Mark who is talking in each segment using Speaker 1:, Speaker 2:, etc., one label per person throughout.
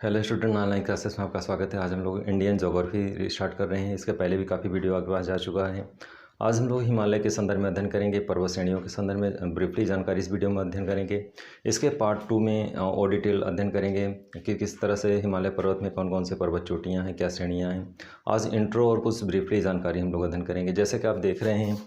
Speaker 1: Hello student, online classes में आपका स्वागत है। आज हम लोग इंडियन ज्योग्राफी स्टार्ट कर रहे हैं। इसके पहले भी काफ़ी वीडियो आपके पास जा चुका है। आज हम लोग हिमालय के संदर्भ में अध्ययन करेंगे, पर्वत श्रेणियों के संदर्भ में ब्रीफली जानकारी इस वीडियो में अध्ययन करेंगे। इसके पार्ट 2 में और डिटेल अध्ययन करेंगे कि किस तरह से हिमालय पर्वत में कौन कौन से पर्वत चोटियाँ हैं, क्या श्रेणियाँ हैं। आज इंट्रो और कुछ ब्रीफली जानकारी हम लोग अध्ययन करेंगे। जैसे कि आप देख रहे हैं,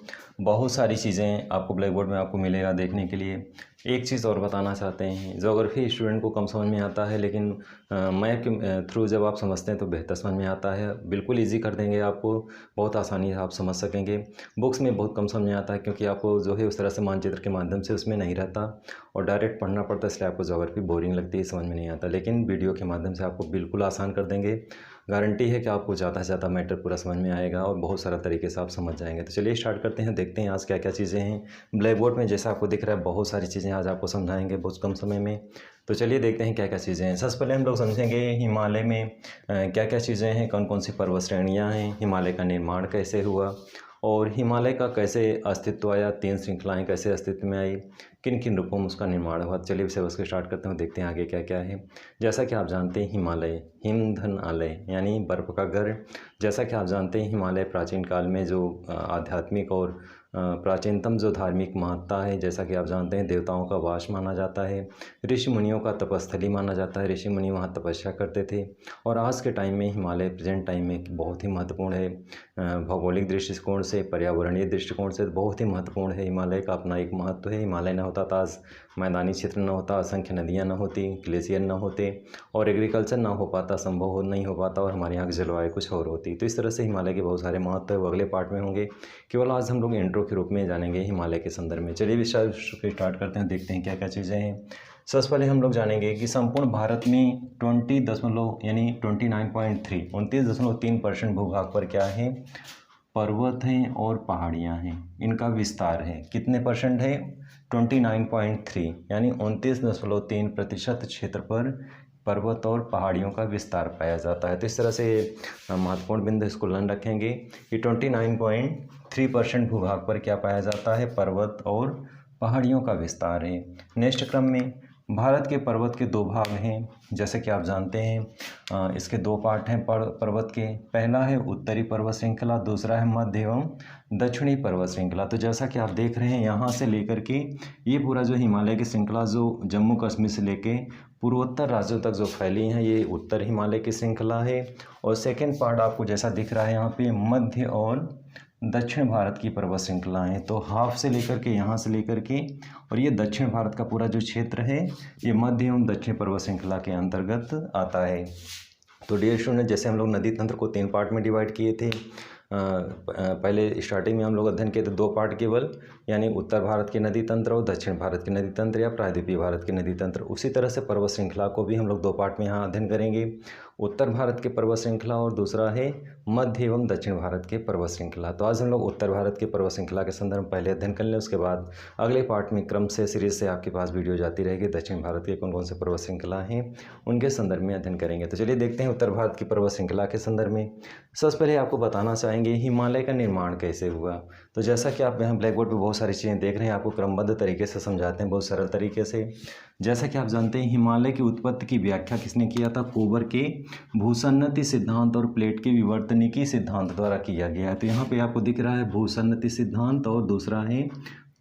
Speaker 1: बहुत सारी चीज़ें आपको ब्लैक बोर्ड में आपको मिलेगा देखने के लिए। एक चीज़ और बताना चाहते हैं, ज्योग्राफी स्टूडेंट को कम समझ में आता है, लेकिन मैप के थ्रू जब आप समझते हैं तो बेहतर समझ में आता है। बिल्कुल इजी कर देंगे आपको, बहुत आसानी से आप समझ सकेंगे। बुक्स में बहुत कम समझ में आता है क्योंकि आपको जो है उस तरह से मानचित्र के माध्यम से उसमें नहीं रहता और डायरेक्ट पढ़ना पड़ता है, इसलिए आपको ज्योग्राफी बोरिंग लगती है, समझ में नहीं आता। लेकिन वीडियो के माध्यम से आपको बिल्कुल आसान कर देंगे। गारंटी है कि आपको ज़्यादा से ज़्यादा मैटर पूरा समझ में आएगा और बहुत सारा तरीके से आप समझ जाएंगे। तो चलिए स्टार्ट करते हैं, देखते हैं आज क्या क्या चीज़ें हैं। ब्लैक बोर्ड में जैसा आपको दिख रहा है, बहुत सारी चीज़ें आज आपको समझाएंगे बहुत कम समय में। तो चलिए देखते हैं क्या क्या चीज़ें हैं। सबसे पहले हम लोग समझेंगे हिमालय में क्या क्या चीज़ें हैं, कौन कौन सी पर्वत श्रेणियाँ हैं, हिमालय का निर्माण कैसे हुआ और हिमालय का कैसे अस्तित्व आया, 3 श्रृंखलाएँ कैसे अस्तित्व में आई, किन किन रूपों में उसका निर्माण हुआ। चलिए सिलेबस को स्टार्ट करते हैं, देखते हैं आगे क्या क्या है। जैसा कि आप जानते हैं, हिमालय हिमधनालय यानी बर्फ़ का घर। जैसा कि आप जानते हैं, हिमालय प्राचीन काल में जो आध्यात्मिक और प्राचीनतम जो धार्मिक महत्ता है, जैसा कि आप जानते हैं, देवताओं का वास माना जाता है, ऋषि मुनियों का तपस्थली माना जाता है। ऋषि मुनि वहाँ तपस्या करते थे और आज के टाइम में हिमालय प्रेजेंट टाइम में बहुत ही महत्वपूर्ण है। भौगोलिक दृष्टिकोण से, पर्यावरणीय दृष्टिकोण से बहुत ही महत्वपूर्ण है। हिमालय का अपना एक महत्व है। हिमालय न होता तो आज मैदानी क्षेत्र न होता, असंख्य नदियाँ न होती, ग्लेशियर न होते और एग्रीकल्चर ना हो पाता, संभव नहीं हो पाता और हमारे यहाँ की जलवायु कुछ और होती। तो इस तरह से हिमालय के बहुत सारे महत्व है, वो अगले पार्ट में होंगे। केवल आज हम लोग इंट्रो के रूप में जानेंगे हिमालय के संदर्भ में। चलिए विषय स्टार्ट करते हैं, देखते हैं क्या क्या चीज़ें हैं। सबसे पहले हम लोग जानेंगे कि संपूर्ण भारत में 29.3% भूभाग पर क्या है, पर्वत हैं और पहाड़ियाँ हैं। इनका विस्तार है, कितने परसेंट है, 29.3 यानी 29.3% क्षेत्र पर पर्वत और पहाड़ियों का विस्तार पाया जाता है। तो इस तरह से महत्वपूर्ण बिंदु इसको ध्यान रखेंगे कि 29.3% भूभाग पर क्या पाया जाता है, पर्वत और पहाड़ियों का विस्तार है। नेक्स्ट क्रम में भारत के पर्वत के 2 भाग हैं, जैसे कि आप जानते हैं। इसके 2 पार्ट हैं पर्वत के। पहला है उत्तरी पर्वत श्रृंखला, दूसरा है मध्य एवं दक्षिणी पर्वत श्रृंखला। तो जैसा कि आप देख रहे हैं, यहाँ से लेकर के ये पूरा जो हिमालय की श्रृंखला जो जम्मू कश्मीर से लेके पूर्वोत्तर राज्यों तक जो फैली हैं, ये उत्तर हिमालय की श्रृंखला है। और सेकेंड पार्ट आपको जैसा दिख रहा है यहाँ पे, मध्य और दक्षिण भारत की पर्वत श्रृंखलाएँ। तो हाफ से लेकर के, यहाँ से लेकर के, और ये दक्षिण भारत का पूरा जो क्षेत्र है, ये मध्य एवं दक्षिण पर्वत श्रृंखला के अंतर्गत आता है। तो डियर स्टूडेंट, जैसे हम लोग नदी तंत्र को 3 पार्ट में डिवाइड किए थे। पहले स्टार्टिंग में हम लोग अध्ययन किए थे 2 पार्ट केवल, यानी उत्तर भारत के नदी तंत्र और दक्षिण भारत के नदी तंत्र या प्रायद्वीपीय भारत के नदी तंत्र। उसी तरह से पर्वत श्रृंखला को भी हम लोग 2 पार्ट में यहाँ अध्ययन करेंगे, उत्तर भारत के पर्वत श्रृंखला और दूसरा है मध्य एवं दक्षिण भारत के पर्वत श्रृंखला। तो आज हम लोग उत्तर भारत के पर्वत श्रृंखला के संदर्भ में पहले अध्ययन कर लें, उसके बाद अगले पार्ट में क्रम से सीरीज से आपके पास वीडियो जाती रहेगी। दक्षिण भारत के कौन कौन से पर्वत श्रृंखला हैं उनके संदर्भ में अध्ययन करेंगे। तो चलिए देखते हैं उत्तर भारत की पर्वत श्रृंखला के संदर्भ में। सबसे पहले आपको बताना चाहेंगे हिमालय का निर्माण कैसे हुआ। तो जैसा कि आप यहाँ ब्लैक बोर्ड पर बहुत सारी चीज़ें देख रहे हैं, आपको क्रमबद्ध तरीके से समझाते हैं, बहुत सरल तरीके से। जैसा कि आप जानते हैं, हिमालय की उत्पत्ति की व्याख्या किसने किया था, कोबर के भूसन्नति सिद्धांत और प्लेट के विवर्तनिकी सिद्धांत द्वारा किया गया है। तो यहाँ पे आपको दिख रहा है भूसन्नति सिद्धांत और दूसरा है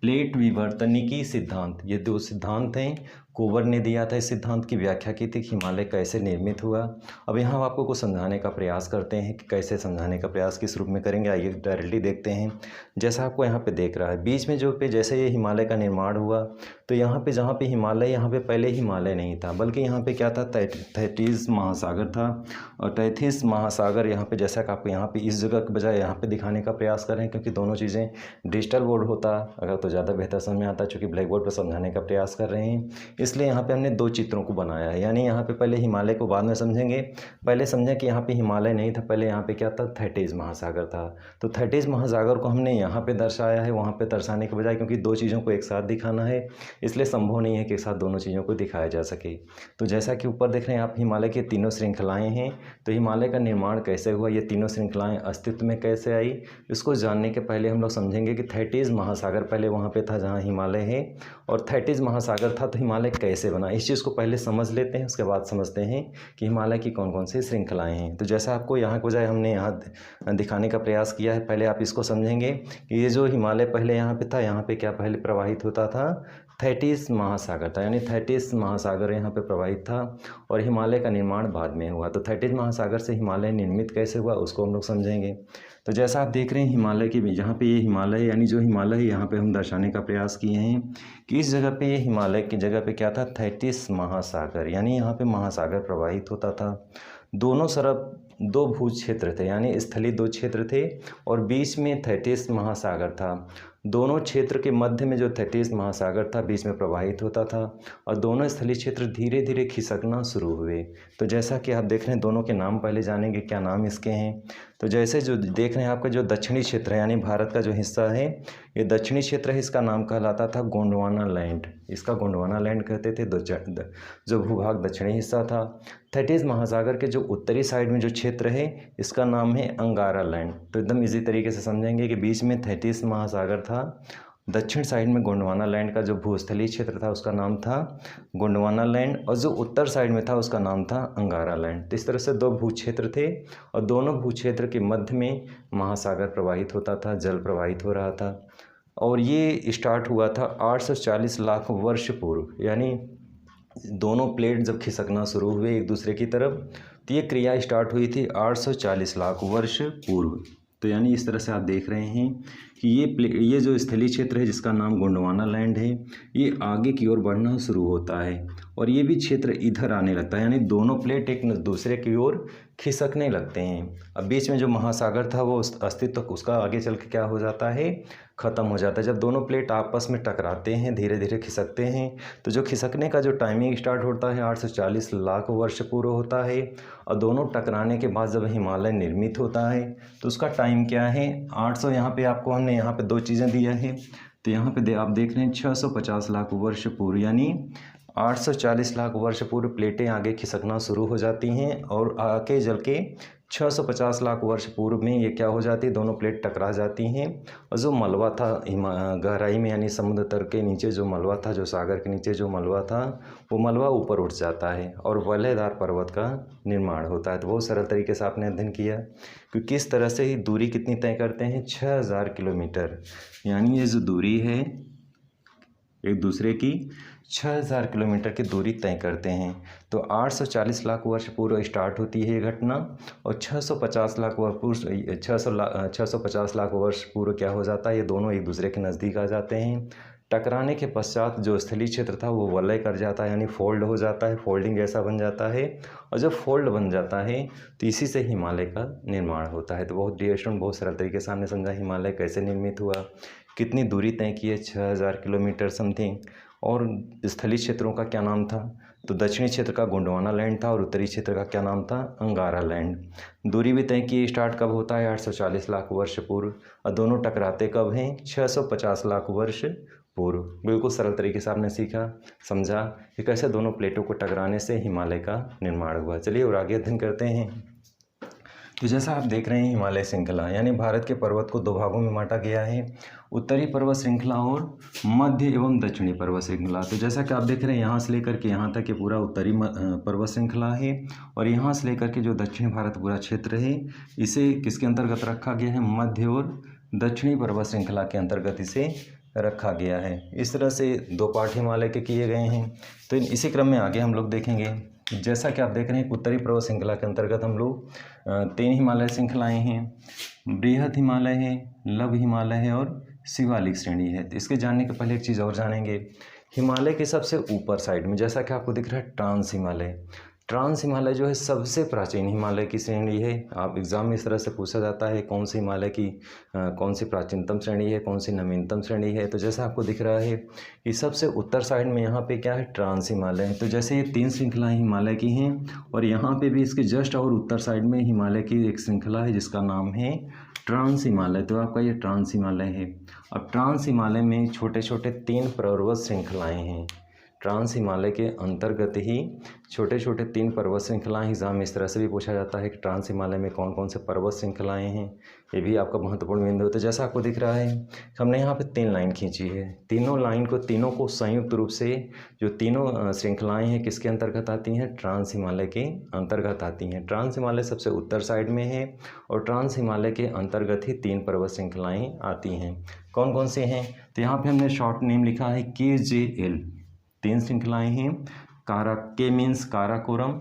Speaker 1: प्लेट विवर्तनिकी सिद्धांत। ये 2 सिद्धांत हैं, कोबर ने दिया था। इस सिद्धांत की व्याख्या की थी कि हिमालय कैसे निर्मित हुआ। अब यहाँ आपको कुछ समझाने का प्रयास करते हैं कि कैसे समझाने का प्रयास किस रूप में करेंगे, आइए डायरेक्टली देखते हैं। जैसा आपको यहाँ पे देख रहा है, बीच में जो पे जैसे ये हिमालय का निर्माण हुआ, तो यहाँ पे जहाँ पे हिमालय, यहाँ पे पहले हिमालय नहीं था, बल्कि यहाँ पे क्या था, तैतीस महासागर था। और तैतीस महासागर यहाँ पे, जैसा कि आपको यहाँ पे इस जगह के बजाय यहाँ पे दिखाने का प्रयास करें, क्योंकि दोनों चीज़ें डिजिटल बोर्ड होता अगर तो ज़्यादा बेहतर समझ में आता, चूँकि ब्लैक बोर्ड पर समझाने का प्रयास कर रहे हैं, इसलिए यहाँ पे हमने 2 चित्रों को बनाया है। यानी यहाँ पे पहले हिमालय को बाद में समझेंगे। पहले समझें कि यहाँ पे हिमालय नहीं था, पहले यहाँ पे क्या था, थैटीज महासागर था। तो थैटीज महासागर को हमने यहाँ पे दर्शाया है, वहाँ पे दर्शाने के बजाय, क्योंकि 2 चीज़ों को एक साथ दिखाना है, इसलिए संभव नहीं है कि एक साथ दोनों चीज़ों को दिखाया जा सके। तो जैसा कि ऊपर देख रहे हैं आप, हिमालय की 3 श्रृंखलाएँ हैं। तो हिमालय का निर्माण कैसे हुआ, ये 3 श्रृंखलाएँ अस्तित्व में कैसे आई, इसको जानने के पहले हम लोग समझेंगे कि थैटीज महासागर पहले वहाँ पर था जहाँ हिमालय है, और थैटीज महासागर था। तो हिमालय कैसे बना, इस चीज़ को पहले समझ लेते हैं, उसके बाद समझते हैं कि हिमालय की कौन कौन सी श्रृंखलाएं हैं। तो जैसा आपको यहाँ के बजाय हमने यहाँ दिखाने का प्रयास किया है, पहले आप इसको समझेंगे कि ये जो हिमालय पहले यहाँ पे था, यहाँ पे क्या पहले प्रवाहित होता था, थैटिस महासागर था, यानी थैटिस महासागर यहाँ पे प्रवाहित था और हिमालय का निर्माण बाद में हुआ। तो थैटिस महासागर से हिमालय निर्मित कैसे हुआ उसको हम लोग समझेंगे। तो जैसा आप देख रहे हैं हिमालय के जहाँ पे ये हिमालय यानी जो हिमालय है यहाँ पे हम दर्शाने का प्रयास किए हैं कि इस जगह पे ये हिमालय की जगह पे क्या था, थैटिस महासागर, यानी यहाँ पे महासागर प्रवाहित होता था। दोनों तरफ दो भू क्षेत्र थे, यानी स्थलीय दो क्षेत्र थे और बीच में थैटिस महासागर था। दोनों क्षेत्र के मध्य में जो थैटिस महासागर था बीच में प्रवाहित होता था और दोनों स्थलीय क्षेत्र धीरे धीरे खिसकना शुरू हुए। तो जैसा कि आप देख रहे हैं, दोनों के नाम पहले जानेंगे, क्या नाम इसके हैं। तो जैसे जो देख रहे हैं आपका जो दक्षिणी क्षेत्र है यानी भारत का जो हिस्सा है, ये दक्षिणी क्षेत्र है, इसका नाम कहलाता था गोंडवाना लैंड, इसका गोंडवाना लैंड कहते थे। जो भूभाग दक्षिणी हिस्सा था। थैटिस महासागर के जो उत्तरी साइड में जो क्षेत्र है इसका नाम है अंगारा लैंड। तो एकदम इजी तरीके से समझेंगे कि बीच में थैटिस महासागर था, दक्षिण साइड में गोंडवाना लैंड का जो भूस्थलीय क्षेत्र था उसका नाम था गोंडवाना लैंड और जो उत्तर साइड में था उसका नाम था अंगारा लैंड। तो इस तरह से दो भू क्षेत्र थे और दोनों भू क्षेत्र के मध्य में महासागर प्रवाहित होता था, जल प्रवाहित हो रहा था और ये स्टार्ट हुआ था 840 लाख वर्ष पूर्व, यानी दोनों प्लेट जब खिसकना शुरू हुए एक दूसरे की तरफ तो ये क्रिया स्टार्ट हुई थी 840 लाख वर्ष पूर्व। तो यानी इस तरह से आप देख रहे हैं कि ये जो स्थलीय क्षेत्र है जिसका नाम गोंडवाना लैंड है, ये आगे की ओर बढ़ना शुरू होता है और ये भी क्षेत्र इधर आने लगता है, यानी दोनों प्लेट एक दूसरे की ओर खिसकने लगते हैं। अब बीच में जो महासागर था वो अस्तित्व उसका आगे चल के क्या हो जाता है, ख़त्म हो जाता है। जब दोनों प्लेट आपस में टकराते हैं, धीरे धीरे खिसकते हैं, तो जो खिसकने का जो टाइमिंग स्टार्ट होता है 840 लाख वर्ष पूर्व होता है और दोनों टकराने के बाद जब हिमालय निर्मित होता है तो उसका टाइम क्या है 800। यहाँ पे आपको हमने यहाँ पे दो चीज़ें दिया है, तो यहाँ पे आप देख रहे हैं 650 लाख वर्ष पूर्व, यानी 840 लाख वर्ष पूर्व प्लेटें आगे खिसकना शुरू हो जाती हैं और आगे चल के 650 लाख वर्ष पूर्व में ये क्या हो जाती है, दोनों प्लेट टकरा जाती हैं और जो मलबा था गहराई में यानी समुद्र तल के नीचे जो मलबा था, जो सागर के नीचे जो मलबा था वो मलबा ऊपर उठ जाता है और वलयदार पर्वत का निर्माण होता है। तो बहुत सरल तरीके से आपने अध्ययन किया कि किस तरह से ही दूरी कितनी तय करते हैं, 6000 किलोमीटर, यानी ये जो दूरी है एक दूसरे की 6000 किलोमीटर की दूरी तय करते हैं। तो 840 लाख वर्ष पूर्व स्टार्ट होती है ये घटना और 650 लाख वर्ष पूर्व 650 लाख वर्ष पूर्व क्या हो जाता है, ये दोनों एक दूसरे के नज़दीक आ जाते हैं। टकराने के पश्चात जो स्थलीय क्षेत्र था वो वलय कर जाता है, यानी फोल्ड हो जाता है, फोल्डिंग जैसा बन जाता है और जब फोल्ड बन जाता है तो इसी से हिमालय का निर्माण होता है। तो बहुत डियर स्टूडेंट, बहुत सरल तरीके से हमने समझा हिमालय कैसे निर्मित हुआ, कितनी दूरी तय की है, 6000 किलोमीटर समथिंग, और स्थलीय क्षेत्रों का क्या नाम था, तो दक्षिणी क्षेत्र का गोंडवाना लैंड था और उत्तरी क्षेत्र का क्या नाम था, अंगारा लैंड। दूरी भी तय की, स्टार्ट कब होता है 840 लाख वर्ष पूर्व और दोनों टकराते कब हैं, 650 लाख वर्ष पूर्व। बिल्कुल सरल तरीके से आपने सीखा, समझा कि कैसे दोनों प्लेटों को टकराने से हिमालय का निर्माण हुआ। चलिए और आगे अध्ययन करते हैं। तो जैसा आप देख रहे हैं हिमालय श्रृंखला यानी भारत के पर्वत को दो भागों में बांटा गया है, उत्तरी पर्वत श्रृंखला और मध्य एवं दक्षिणी पर्वत श्रृंखला। तो जैसा कि आप देख रहे हैं यहाँ से लेकर के यहाँ तक ये पूरा उत्तरी पर्वत श्रृंखला है और यहाँ से लेकर के जो दक्षिण भारत पूरा क्षेत्र है इसे किसके अंतर्गत रखा गया है, मध्य और दक्षिणी पर्वत श्रृंखला के अंतर्गत इसे रखा गया है। इस तरह से दो पार्ट हिमालय के किए गए हैं। तो इसी क्रम में आगे हम लोग देखेंगे। जैसा कि आप देख रहे हैं उत्तरी पर्वत श्रृंखला के अंतर्गत हम लोग 3 हिमालय श्रृंखलाएँ हैं, बृहद हिमालय है, लघु हिमालय है और शिवालिक श्रेणी है। तो इसके जानने के पहले एक चीज़ और जानेंगे, हिमालय के सबसे ऊपर साइड में जैसा कि आपको दिख रहा है ट्रांस हिमालय, ट्रांस हिमालय जो है सबसे प्राचीन हिमालय की श्रेणी है। आप एग्ज़ाम में इस तरह से पूछा जाता है कौन सी हिमालय की कौन सी प्राचीनतम श्रेणी है, कौन सी नवीनतम श्रेणी है। तो जैसा आपको दिख रहा है कि सबसे उत्तर साइड में यहाँ पे क्या है, ट्रांस हिमालय है। तो जैसे ये 3 श्रृंखलाएँ हिमालय की हैं और यहाँ पे भी इसके जस्ट और उत्तर साइड में हिमालय की एक श्रृंखला है जिसका नाम है ट्रांस हिमालय। तो आपका ये ट्रांस हिमालय है। अब ट्रांस हिमालय में छोटे छोटे 3 पर्वत श्रृंखलाएँ हैं। ट्रांस हिमालय के अंतर्गत ही छोटे छोटे 3 पर्वत श्रृंखलाएं। एग्जाम में इस तरह से भी पूछा जाता है कि ट्रांस हिमालय में कौन कौन से पर्वत श्रृंखलाएं हैं, ये भी आपका महत्वपूर्ण बिंदु है। तो जैसा आपको दिख रहा है हमने यहाँ पे 3 लाइन खींची है। तीनों को संयुक्त रूप से जो तीनों श्रृंखलाएं हैं किसके अंतर्गत आती हैं, ट्रांस हिमालय के अंतर्गत आती हैं। ट्रांस हिमालय सबसे उत्तर साइड में है और ट्रांस हिमालय के अंतर्गत ही 3 पर्वत श्रृंखलाएं आती हैं। कौन कौन से हैं, तो यहाँ पे हमने शॉर्ट नेम लिखा है KJL। 3 श्रृंखलाएं हैं। के मीन्स काराकोरम,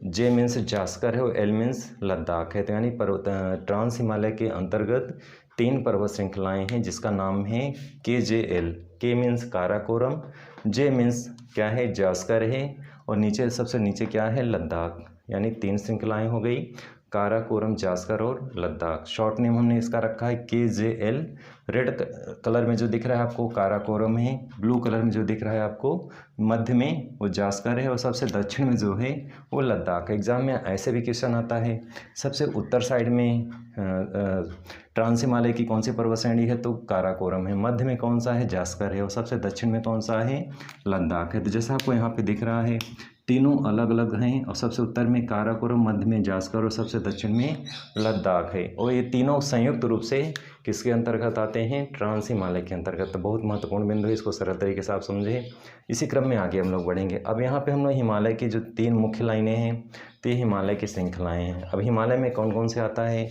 Speaker 1: जे मीन्स जास्कर है और एल मीन्स लद्दाख है। तो यानी ट्रांस हिमालय के अंतर्गत 3 पर्वत श्रृंखलाएं हैं जिसका नाम है KJL। के मीन्स काराकोरम, जे मीन्स क्या है, जास्कर है, और नीचे सबसे नीचे क्या है, लद्दाख। यानी 3 श्रृंखलाएं हो गई, काराकोरम, जास्कर और लद्दाख। शॉर्ट नेम हमने इसका रखा है KJL। रेड कलर में जो दिख रहा है आपको काराकोरम है, ब्लू कलर में जो दिख रहा है आपको मध्य में वो जास्कर है, और सबसे दक्षिण में जो है वो लद्दाख है। एग्जाम में ऐसे भी क्वेश्चन आता है, सबसे उत्तर साइड में ट्रांस हिमालय की कौन सी पर्वत श्रेणी है, तो काराकोरम है। मध्य में कौन सा है, जास्कर है, और सबसे दक्षिण में कौन सा है, लद्दाख है। तो जैसा आपको यहाँ पे दिख रहा है तीनों अलग अलग हैं, और सबसे उत्तर में काराकोरम, मध्य में जास्कर और सबसे दक्षिण में लद्दाख है। और ये तीनों संयुक्त रूप से किसके अंतर्गत आते हैं, ट्रांस हिमालय के अंतर्गत। तो बहुत महत्वपूर्ण बिंदु है, इसको सरल तरीके से आप समझें। इसी क्रम में आगे हम लोग बढ़ेंगे। अब यहाँ पे हम लोग हिमालय की जो 3 मुख्य लाइनें हैं, तो ये हिमालय की श्रृंखलाएँ हैं। अब हिमालय में कौन कौन से आता है,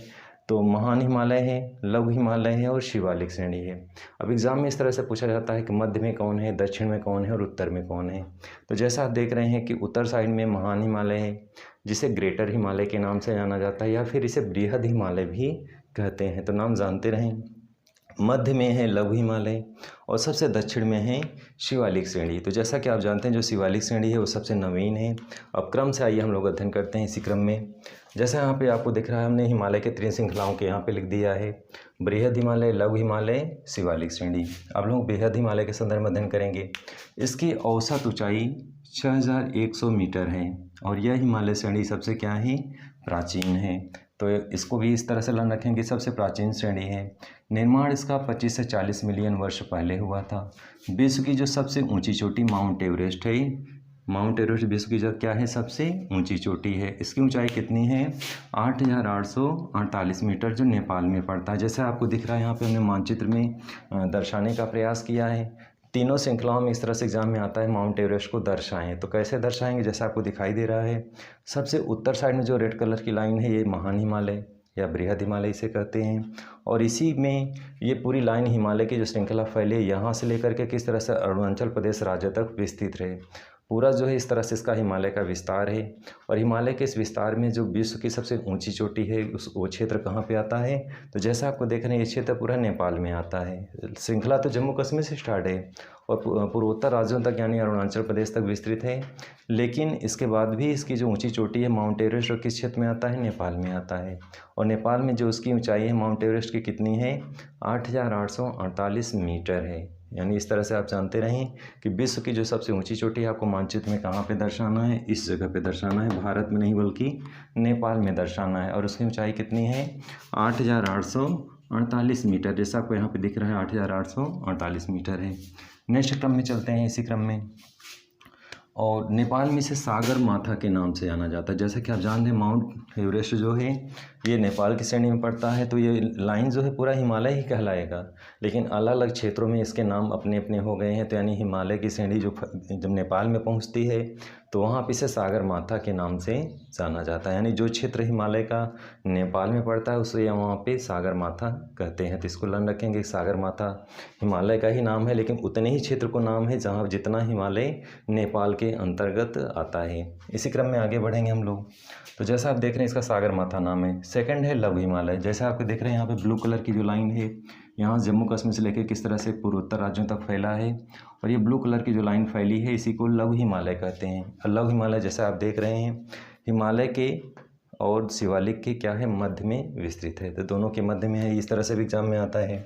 Speaker 1: तो महान हिमालय है, लघु हिमालय है और शिवालिक श्रेणी है। अब एग्जाम में इस तरह से पूछा जाता है कि मध्य में कौन है, दक्षिण में कौन है और उत्तर में कौन है। तो जैसा आप देख रहे हैं कि उत्तर साइड में महान हिमालय है, जिसे ग्रेटर हिमालय के नाम से जाना जाता है, या फिर इसे बृहद हिमालय भी कहते हैं, तो नाम जानते रहें। मध्य में है लघु हिमालय और सबसे दक्षिण में है शिवालिक श्रेणी। तो जैसा कि आप जानते हैं जो शिवालिक श्रेणी है वो सबसे नवीन है। अब क्रम से आइए हम लोग अध्ययन करते हैं इसी क्रम में। जैसा यहाँ पे आपको दिख रहा है हमने हिमालय के 3 श्रृंखलाओं के यहाँ पे लिख दिया है, बृहद हिमालय, लघु हिमालय, शिवालिक श्रेणी। अब लोग बृहद हिमालय के संदर्भ में अध्ययन करेंगे। इसकी औसत ऊंचाई 6100 मीटर है और यह हिमालय श्रेणी सबसे क्या है, प्राचीन है। तो इसको भी इस तरह से ध्यान रखेंगे, सबसे प्राचीन श्रेणी है। निर्माण इसका 25 से 40 मिलियन वर्ष पहले हुआ था। विश्व की जो सबसे ऊंची चोटी माउंट एवरेस्ट है। माउंट एवरेस्ट विश्व की जो क्या है, सबसे ऊंची चोटी है। इसकी ऊंचाई कितनी है, 8848 मीटर, जो नेपाल में पड़ता है। जैसे आपको दिख रहा है यहाँ पे हमने मानचित्र में दर्शाने का प्रयास किया है। तीनों श्रृंखलाओं में इस तरह से एग्जाम में आता है, माउंट एवरेस्ट को दर्शाएं। तो कैसे दर्शाएंगे, जैसा आपको दिखाई दे रहा है सबसे उत्तर साइड में जो रेड कलर की लाइन है, ये महान हिमालय या बृहद हिमालय इसे कहते हैं। और इसी में ये पूरी लाइन हिमालय की जो श्रृंखला फैले यहाँ से लेकर के किस तरह से अरुणाचल प्रदेश राज्य तक विस्तृत रहे, पूरा जो है इस तरह से इसका हिमालय का विस्तार है। और हिमालय के इस विस्तार में जो विश्व की सबसे ऊंची चोटी है वो क्षेत्र कहाँ पे आता है, तो जैसा आपको देख रहे हैं ये क्षेत्र पूरा नेपाल में आता है। श्रृंखला तो जम्मू कश्मीर से स्टार्ट है और पूर्वोत्तर राज्यों तक यानी अरुणाचल प्रदेश तक विस्तृत है। लेकिन इसके बाद भी इसकी जो ऊंची चोटी है माउंट एवरेस्ट, और किस क्षेत्र में आता है, नेपाल में आता है। और नेपाल में जो उसकी ऊंचाई है माउंट एवरेस्ट की कितनी है, 8848 मीटर है। यानी इस तरह से आप जानते रहें कि विश्व की जो सबसे ऊंची चोटी है आपको मानचित्र में कहाँ पे दर्शाना है, इस जगह पे दर्शाना है। भारत में नहीं बल्कि नेपाल में दर्शाना है। और उसकी ऊंचाई कितनी है, 8848 मीटर। जैसा आपको यहाँ पे दिख रहा है 8848 मीटर है। नेक्स्ट क्रम में चलते हैं इसी क्रम में। और नेपाल में इसे सागर माथा के नाम से जाना जाता है। जैसा कि आप जानते हैं माउंट एवरेस्ट जो है ये नेपाल की श्रेणी में पड़ता है, तो ये लाइन जो है पूरा हिमालय ही कहलाएगा, लेकिन अलग अलग क्षेत्रों में इसके नाम अपने अपने हो गए हैं। तो यानी हिमालय की श्रेणी जो जब नेपाल में पहुंचती है तो वहाँ पे इसे सागर माथा के नाम से जाना जाता है। यानी जो क्षेत्र हिमालय का नेपाल में पड़ता है उसे वहाँ पे सागर माथा कहते हैं। तो इसको ध्यान रखेंगे, सागर माथा हिमालय का ही नाम है, लेकिन उतने ही क्षेत्र को नाम है जहाँ जितना हिमालय नेपाल के अंतर्गत आता है। इसी क्रम में आगे बढ़ेंगे हम लोग। तो जैसा आप देख रहे हैं इसका सागर माथा नाम है। सेकंड है लघु हिमालय। जैसे आपको देख रहे हैं यहाँ पे ब्लू कलर की जो लाइन है, यहाँ जम्मू कश्मीर से लेकर किस तरह से पूर्वोत्तर राज्यों तक फैला है, और ये ब्लू कलर की जो लाइन फैली है इसी को लघु हिमालय कहते हैं। और लघु हिमालय जैसा आप देख रहे हैं हिमालय के और शिवालिक के क्या है, मध्य में विस्तृत है। तो दोनों के मध्य में है, इस तरह से भी एग्जाम में आता है।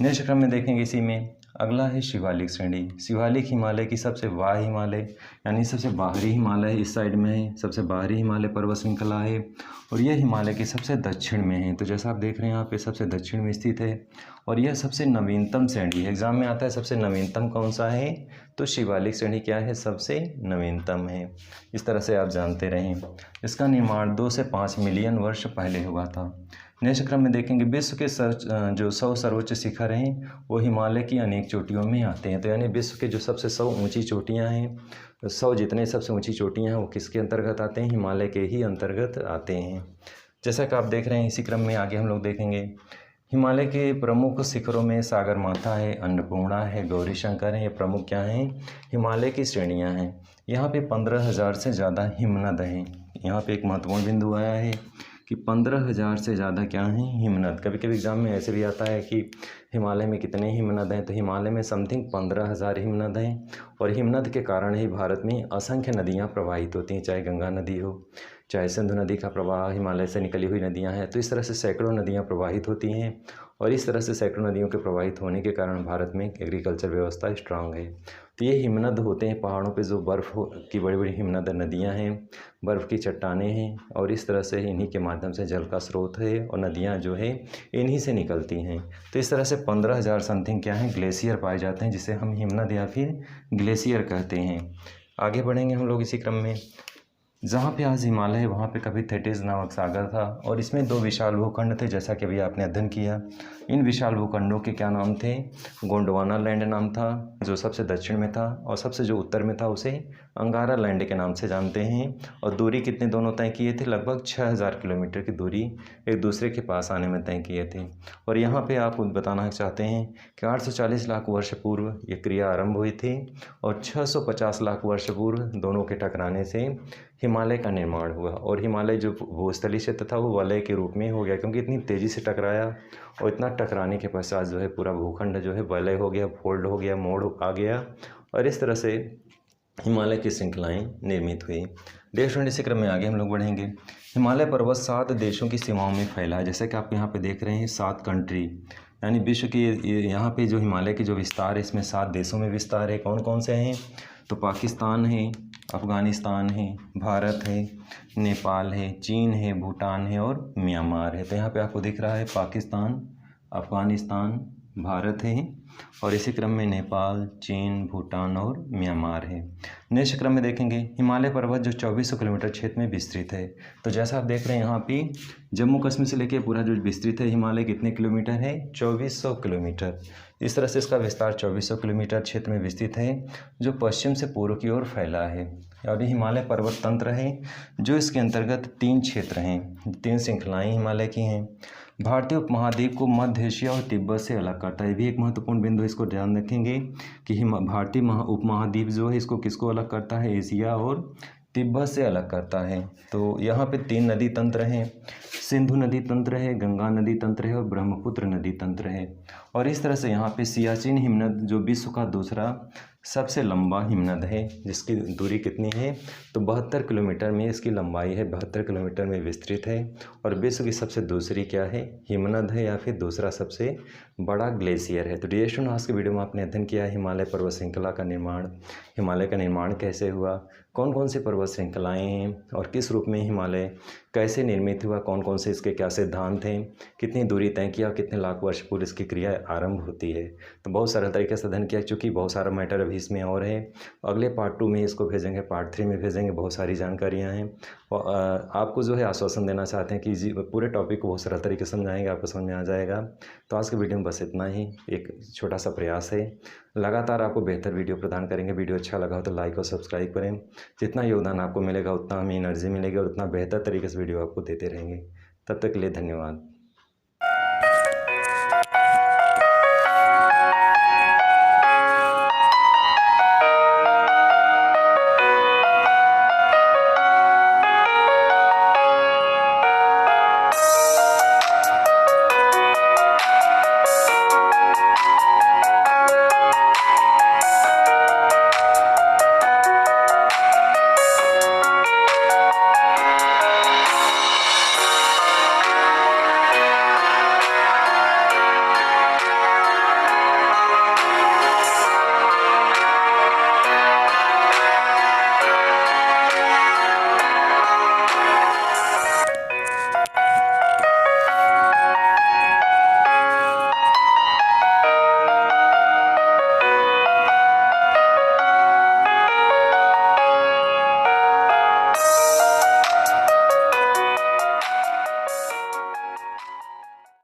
Speaker 1: नेक्स्ट क्रम में देखेंगे इसी में अगला है शिवालिक श्रेणी। शिवालिक हिमालय की सबसे बाह्य हिमालय यानी सबसे बाहरी हिमालय इस साइड में है, सबसे बाहरी हिमालय पर्वत श्रृंखला है, और यह हिमालय के सबसे दक्षिण में है। तो जैसा आप देख रहे हैं यहाँ पे सबसे दक्षिण में स्थित है। और यह सबसे नवीनतम श्रेणी है। एग्ज़ाम में आता है सबसे नवीनतम कौन सा है, तो शिवालिक श्रेणी क्या है, सबसे नवीनतम है। इस तरह से आप जानते रहें। इसका निर्माण 2 से 5 मिलियन वर्ष पहले हुआ था। नेक्स्ट क्रम में देखेंगे विश्व के जो 100 सर्वोच्च शिखर हैं वो हिमालय की अनेक चोटियों में आते हैं। तो यानी विश्व के जो सबसे 100 ऊंची चोटियां हैं, 100 जितने सबसे ऊंची चोटियां हैं वो किसके अंतर्गत आते हैं, हिमालय के ही अंतर्गत आते हैं। जैसा कि आप देख रहे हैं, इसी क्रम में आगे हम लोग देखेंगे हिमालय के प्रमुख शिखरों में सागर माथा है, अन्नपूर्णा है, गौरी शंकर है। ये प्रमुख क्या हैं, हिमालय की श्रेणियां हैं। यहाँ पे 15,000 से ज़्यादा हिमनद हैं। यहाँ पे एक महत्वपूर्ण बिंदु आया है कि 15,000 से ज़्यादा क्या हैं, हिमनद। कभी कभी एग्जाम में ऐसे भी आता है कि हिमालय में कितने हिमनद हैं, तो हिमालय में समथिंग 15,000 हिमनद हैं। और हिमनद के कारण ही भारत में असंख्य नदियाँ प्रवाहित होती हैं, चाहे गंगा नदी हो, चाहे सिंधु नदी का प्रवाह, हिमालय से निकली हुई नदियाँ हैं। तो इस तरह से सैकड़ों नदियाँ प्रवाहित होती हैं और इस तरह से सैकड़ों नदियों के प्रवाहित होने के कारण भारत में एग्रीकल्चर व्यवस्था स्ट्रांग है। तो ये हिमनद होते हैं पहाड़ों पे, जो बर्फ़ की बड़ी बड़ी हिमनद नदियाँ हैं, बर्फ़ की चट्टानें हैं और इस तरह से इन्हीं के माध्यम से जल का स्रोत है और नदियाँ जो है इन्हीं से निकलती हैं। तो इस तरह से 15,000 समथिंग क्या हैं, ग्लेशियर पाए जाते हैं, जिसे हम हिमनद या फिर ग्लेशियर कहते हैं। आगे बढ़ेंगे हम लोग इसी क्रम में। जहाँ पे आज हिमालय है वहाँ पे कभी थेटिस नामक सागर था और इसमें 2 विशाल भूखंड थे, जैसा कि अभी आपने अध्ययन किया। इन विशाल भूखंडों के क्या नाम थे, गोंडवाना लैंड नाम था जो सबसे दक्षिण में था, और सबसे जो उत्तर में था उसे अंगारा लैंड के नाम से जानते हैं। और दूरी कितने दोनों तय किए थे, लगभग 6,000 किलोमीटर की दूरी एक दूसरे के पास आने में तय किए थे। और यहाँ पे आप बताना चाहते हैं कि 840 लाख वर्ष पूर्व ये क्रिया आरंभ हुई थी और 650 लाख वर्ष पूर्व दोनों के टकराने से हिमालय का निर्माण हुआ। और हिमालय जो भूस्थलीय क्षेत्र था वो वलय के रूप में हो गया, क्योंकि इतनी तेज़ी से टकराया और इतना टकराने के पश्चात जो है पूरा भूखंड जो है वलय हो गया, फोल्ड हो गया, मोड़ आ गया और इस तरह से हिमालय की श्रृंखलाएँ निर्मित हुई। नेक्स्ट इसी क्रम में आगे हम लोग बढ़ेंगे। हिमालय पर्वत 7 देशों की सीमाओं में फैला है, जैसे कि आप यहाँ पे देख रहे हैं 7 कंट्री, यानी विश्व की यहाँ पे जो हिमालय के जो विस्तार है इसमें 7 देशों में विस्तार है। कौन कौन से हैं, तो पाकिस्तान है, अफ़गानिस्तान है, भारत है, नेपाल है, चीन है, भूटान है और म्यांमार है। तो यहाँ पे आपको दिख रहा है पाकिस्तान, अफ़गानिस्तान, भारत है और इसी क्रम में नेपाल, चीन, भूटान और म्यांमार है। नेक्स्ट क्रम में देखेंगे हिमालय पर्वत जो 2400 किलोमीटर क्षेत्र में विस्तृत है। तो जैसा आप देख रहे हैं यहाँ पे जम्मू कश्मीर से लेकर पूरा जो विस्तृत है हिमालय कितने किलोमीटर है, 2400 किलोमीटर। इस तरह से इसका विस्तार 2400 किलोमीटर क्षेत्र में विस्तृत है जो पश्चिम से पूर्व की ओर फैला है। और ये हिमालय पर्वत तंत्र है जो इसके अंतर्गत 3 क्षेत्र हैं, 3 श्रृंखलाएँ हिमालय की हैं। भारतीय उपमहाद्वीप को मध्य एशिया और तिब्बत से अलग करता है। ये भी एक महत्वपूर्ण बिंदु, इसको ध्यान रखेंगे कि भारतीय उपमहाद्वीप जो है इसको किसको अलग करता है, एशिया और तिब्बत से अलग करता है। तो यहाँ पे 3 नदी तंत्र हैं, सिंधु नदी तंत्र है, गंगा नदी तंत्र है और ब्रह्मपुत्र नदी तंत्र है। और इस तरह से यहाँ पे सियाचिन हिमनद जो विश्व का दूसरा सबसे लंबा हिमनद है, जिसकी दूरी कितनी है, तो 72 किलोमीटर में इसकी लंबाई है, 72 किलोमीटर में विस्तृत है और विश्व की सबसे दूसरी क्या है, हिमनद है या फिर दूसरा सबसे बड़ा ग्लेशियर है। तो डियर स्टूडेंट, आज के वीडियो में आपने अध्ययन किया हिमालय पर्वत श्रृंखला का निर्माण, हिमालय का निर्माण कैसे हुआ, कौन कौन सी पर्वत श्रृंखलाएँ हैं और किस रूप में हिमालय कैसे निर्मित हुआ, कौन कौन से इसके क्या सिद्धांत हैं, कितनी दूरी तय किया, कितने लाख वर्ष पूर्व इसकी क्रिया आरंभ होती है। तो बहुत सरल तरीके से अध्ययन किया, चूँकि बहुत सारा मैटर अभी इसमें और है। अगले पार्ट 2 में इसको भेजेंगे, पार्ट 3 में भेजेंगे, बहुत सारी जानकारियाँ हैं। और आपको जो है आश्वासन देना चाहते हैं कि जी पूरे टॉपिक को बहुत सरल तरीके से समझाएंगे, आपको समझ में आ जाएगा। तो आज के वीडियो में बस इतना ही, एक छोटा सा प्रयास है। लगातार आपको बेहतर वीडियो प्रदान करेंगे। वीडियो अच्छा लगा हो तो लाइक और सब्सक्राइब करें। जितना योगदान आपको मिलेगा उतना हमें एनर्जी मिलेगी और उतना बेहतर तरीके से वीडियो आपको देते रहेंगे। तब तक के लिए धन्यवाद।